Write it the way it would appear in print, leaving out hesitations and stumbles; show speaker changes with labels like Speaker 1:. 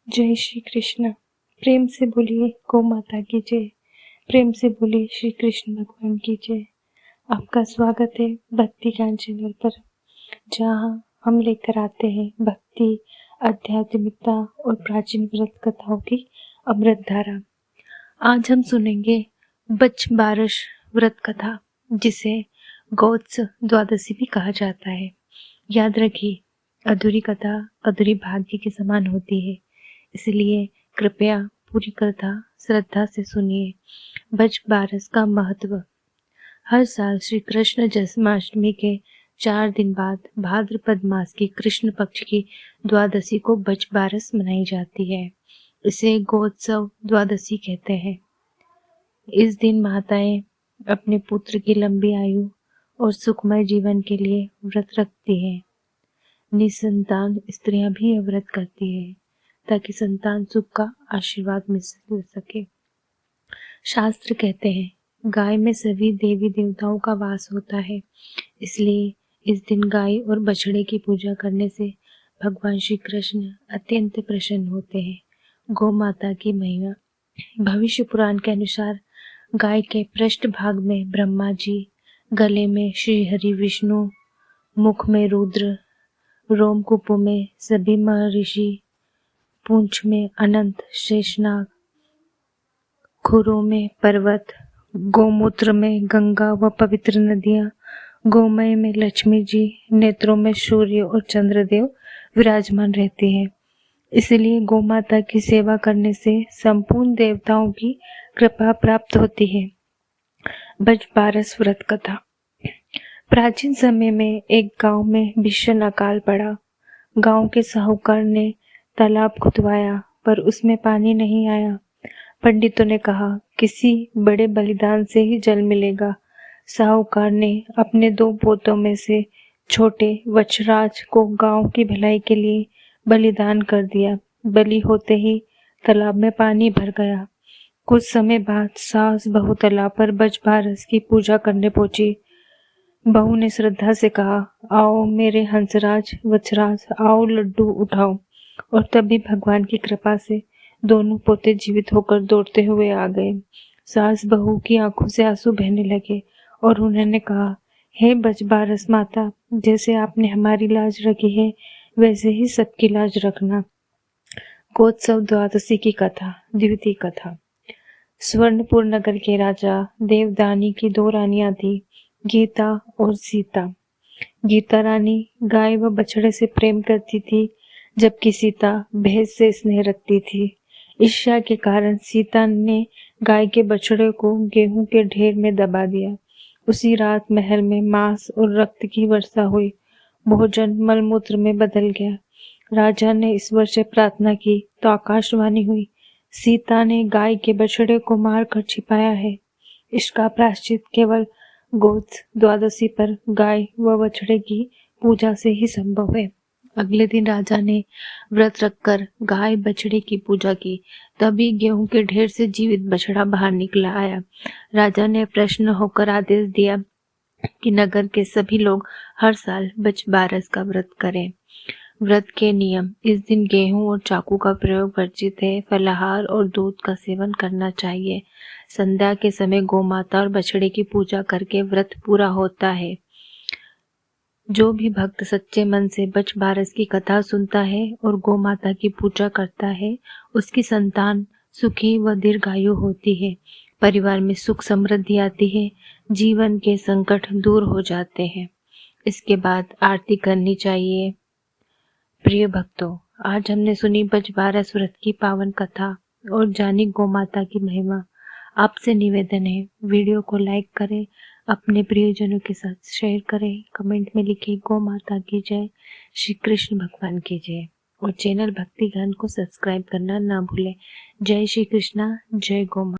Speaker 1: जय श्री कृष्ण। प्रेम से बोलिए गौ माता की जय। प्रेम से बोलिए श्री कृष्ण भगवान की जय। आपका स्वागत है भक्ति ज्ञान चैनल पर, जहाँ हम लेकर आते हैं भक्ति, आध्यात्मिकता और प्राचीन व्रत कथाओं की अमृत धारा। आज हम सुनेंगे बच बारस व्रत कथा, जिसे गौत्स द्वादशी भी कहा जाता है। याद रखिए, अधूरी कथा अधूरी भाग्य के समान होती है, इसलिए कृपया पूरी कथा श्रद्धा से सुनिए। बच बारस का महत्व। हर साल श्री कृष्ण जन्माष्टमी के 4 दिन बाद भाद्रपद मास की कृष्ण पक्ष की द्वादशी को बच बारस मनाई जाती है। इसे गोत्सव द्वादशी कहते हैं। इस दिन माताएं अपने पुत्र की लंबी आयु और सुखमय जीवन के लिए व्रत रखती हैं। निसंतान स्त्रियां भी यह व्रत करती है ताकि संतान सुख का आशीर्वाद मिल सके। शास्त्र कहते हैं, गाय में सभी देवी देवताओं का वास होता है, इसलिए इस दिन गाय और बछड़े की पूजा करने से भगवान श्री कृष्ण अत्यंत प्रसन्न होते हैं। गौ माता की महिमा। भविष्य पुराण के अनुसार गाय के पृष्ठ भाग में ब्रह्मा जी, गले में श्री हरि विष्णु, मुख में रुद्र, रोमकूपों में सभी महर्षि, पूंछ में अनंत शेषनाग, खुरों में पर्वत, गोमूत्र में गंगा व पवित्र नदियां, गोमय में लक्ष्मी जी, नेत्रों में सूर्य और चंद्रदेव विराजमान रहते हैं। इसलिए गौ माता की सेवा करने से संपूर्ण देवताओं की कृपा प्राप्त होती है। बच बारस व्रत कथा। प्राचीन समय में एक गांव में भीषण अकाल पड़ा। गांव के साहूकार ने तालाब खुदवाया, पर उसमें पानी नहीं आया। पंडितों ने कहा, किसी बड़े बलिदान से ही जल मिलेगा। साहूकार ने अपने 2 पोतों में से छोटे वछराज को गांव की भलाई के लिए बलिदान कर दिया। बलि होते ही तालाब में पानी भर गया। कुछ समय बाद सास बहू तालाब पर बच बारस की पूजा करने पहुंची। बहू ने श्रद्धा से कहा, आओ मेरे हंसराज वछराज, आओ लड्डू उठाओ। और तभी भगवान की कृपा से दोनों पोते जीवित होकर दौड़ते हुए आ गए। सास बहू की आंखों से आंसू बहने लगे और उन्होंने कहा, हे बच बारस माता, जैसे आपने हमारी लाज रखी है, वैसे ही सबकी लाज रखना। गोत्सव द्वादशी की कथा। द्वितीय कथा। स्वर्णपुर नगर के राजा देवदानी की 2 रानियां थी, गीता और सीता। गीता रानी गाय व बछड़े से प्रेम करती थी, जबकि सीता भैंस से स्नेह रखती थी। ईर्ष्या के कारण सीता ने गाय के बछड़े को गेहूं के ढेर में दबा दिया। उसी रात महल में मांस और रक्त की वर्षा हुई। भोजन मलमूत्र में बदल गया। राजा ने ईश्वर से प्रार्थना की तो आकाशवाणी हुई, सीता ने गाय के बछड़े को मारकर छिपाया है। इसका प्रायश्चित केवल गोत्स द्वादशी पर गाय व बछड़े की पूजा से ही संभव है। अगले दिन राजा ने व्रत रखकर गाय बछड़े की पूजा की। तभी गेहूं के ढेर से जीवित बछड़ा बाहर निकला आया। राजा ने प्रसन्न होकर आदेश दिया कि नगर के सभी लोग हर साल बच बारस का व्रत करें। व्रत के नियम। इस दिन गेहूं और चाकू का प्रयोग वर्जित है। फलाहार और दूध का सेवन करना चाहिए। संध्या के समय गौ माता और बछड़े की पूजा करके व्रत पूरा होता है। जो भी भक्त सच्चे मन से बच बारस की कथा सुनता है और गौ माता की पूजा करता है, उसकी संतान सुखी व दीर्घायु होती है। परिवार में सुख समृद्धि आती है। जीवन के संकट दूर हो जाते हैं। इसके बाद आरती करनी चाहिए। प्रिय भक्तों, आज हमने सुनी बच बारस व्रत की पावन कथा और जानी गौ माता की महिमा। आपसे निवेदन है, वीडियो को लाइक करें, अपने प्रियजनों के साथ शेयर करें, कमेंट में लिखें गौ माता की जय, श्री कृष्ण भगवान की जय, और चैनल भक्ति ज्ञान को सब्सक्राइब करना ना भूलें। जय श्री कृष्णा, जय गौ माता।